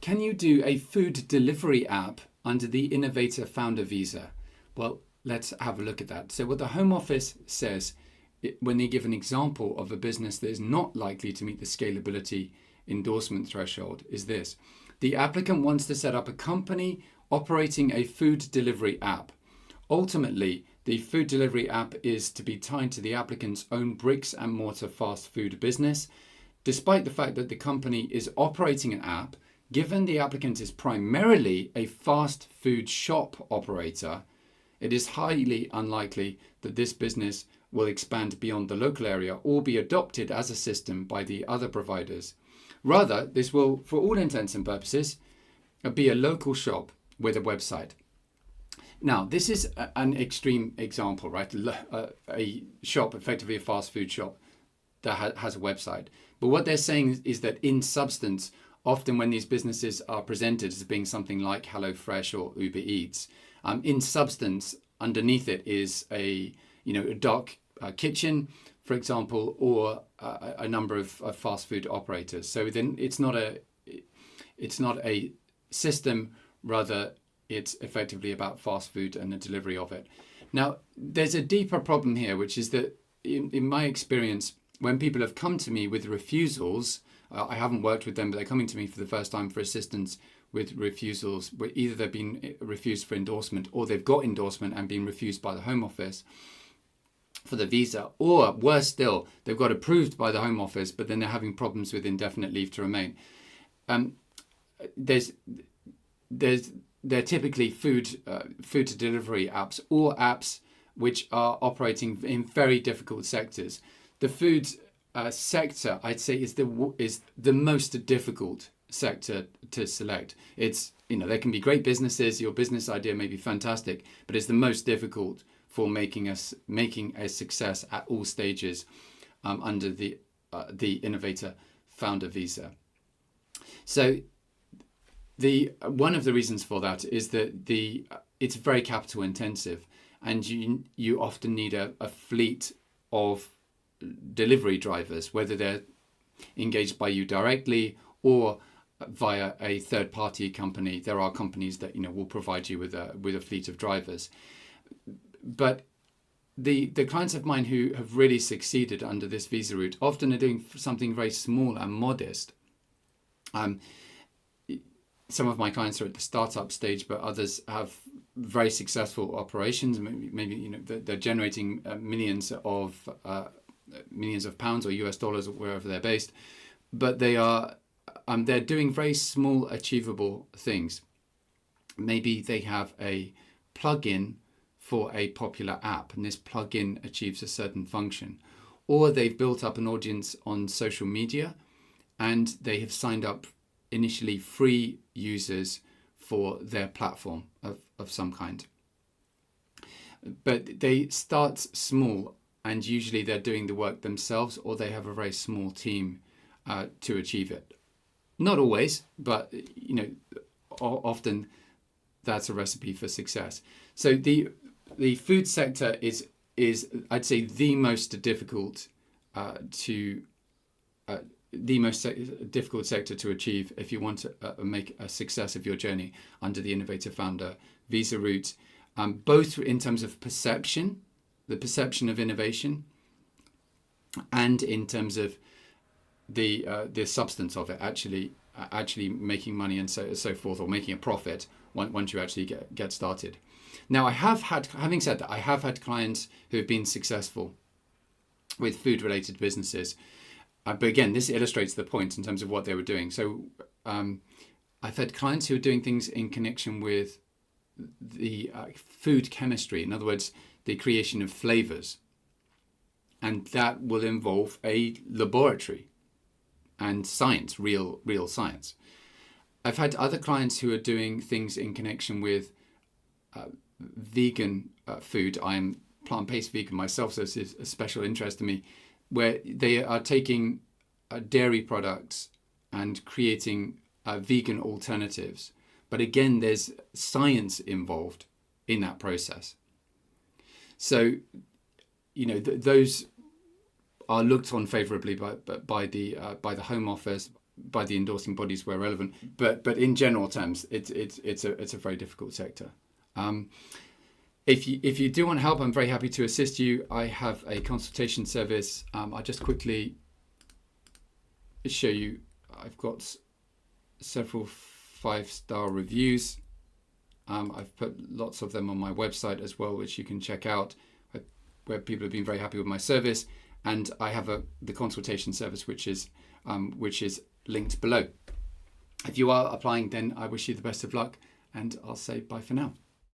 can you do a food delivery app under the Innovator Founder visa? Well, let's have a look at that. So what the Home Office says when they give an example of a business that is not likely to meet the scalability endorsement threshold is this. The applicant wants to set up a company operating a food delivery app. Ultimately, the food delivery app is to be tied to the applicant's own bricks and mortar fast food business. Despite the fact that the company is operating an app, given the applicant is primarily a fast food shop operator, it is highly unlikely that this business will expand beyond the local area or be adopted as a system by the other providers. Rather, this will, for all intents and purposes, be a local shop with a website. Now, this is an extreme example, right? A shop, effectively a fast food shop that has a website. But what they're saying is that in substance, often when these businesses are presented as being something like HelloFresh or Uber Eats, in substance, underneath it is a dark kitchen, for example, or a number of fast food operators. So then it's not a system, rather it's effectively about fast food and the delivery of it. Now, there's a deeper problem here, which is that in my experience, when people have come to me with refusals, I haven't worked with them, but they're coming to me for the first time for assistance with refusals, where either they've been refused for endorsement or they've got endorsement and been refused by the Home Office for the visa, or worse still, they've got approved by the Home Office, but then they're having problems with indefinite leave to remain. They're typically food to delivery apps or apps which are operating in very difficult sectors. The food sector, I'd say, is the most difficult sector to select. It's, there can be great businesses, your business idea may be fantastic, but it's the most difficult for making a success at all stages under the Innovator Founder visa. So one of the reasons for that is that it's very capital intensive, and you often need a fleet of delivery drivers, whether they're engaged by you directly or via a third-party company. There are companies that will provide you with a fleet of drivers. But the clients of mine who have really succeeded under this visa route often are doing something very small and modest. Some of my clients are at the startup stage, but others have very successful operations. Maybe they're generating millions of pounds or US dollars, or wherever they're based, but they're doing very small, achievable things. Maybe they have a plugin for a popular app, and this plugin achieves a certain function, or they've built up an audience on social media, and they have signed up initially free users for their platform of some kind. But they start small, and usually they're doing the work themselves, or they have a very small team to achieve it. Not always, but often that's a recipe for success. So the food sector is I'd say the most difficult difficult sector to achieve if you want to make a success of your journey under the Innovator Founder visa route, both in terms of the perception of innovation, and in terms of the substance of it, actually making money and so forth, or making a profit once you actually get started. Now, having said that, I have had clients who have been successful with food-related businesses. But again, this illustrates the point in terms of what they were doing. So I've had clients who are doing things in connection with the food chemistry. In other words, the creation of flavors. And that will involve a laboratory and science, real science. I've had other clients who are doing things in connection with vegan food. I'm plant-based vegan myself, so this is a special interest to me, where they are taking dairy products and creating vegan alternatives. But again, there's science involved in that process. So, those are looked on favourably by the Home Office, by the endorsing bodies where relevant. But in general terms, it's a very difficult sector. If you do want help, I'm very happy to assist you. I have a consultation service. I'll just quickly show you. I've got several 5-star reviews. I've put lots of them on my website as well, which you can check out, where people have been very happy with my service. And I have the consultation service, which is linked below. If you are applying, then I wish you the best of luck, and I'll say bye for now.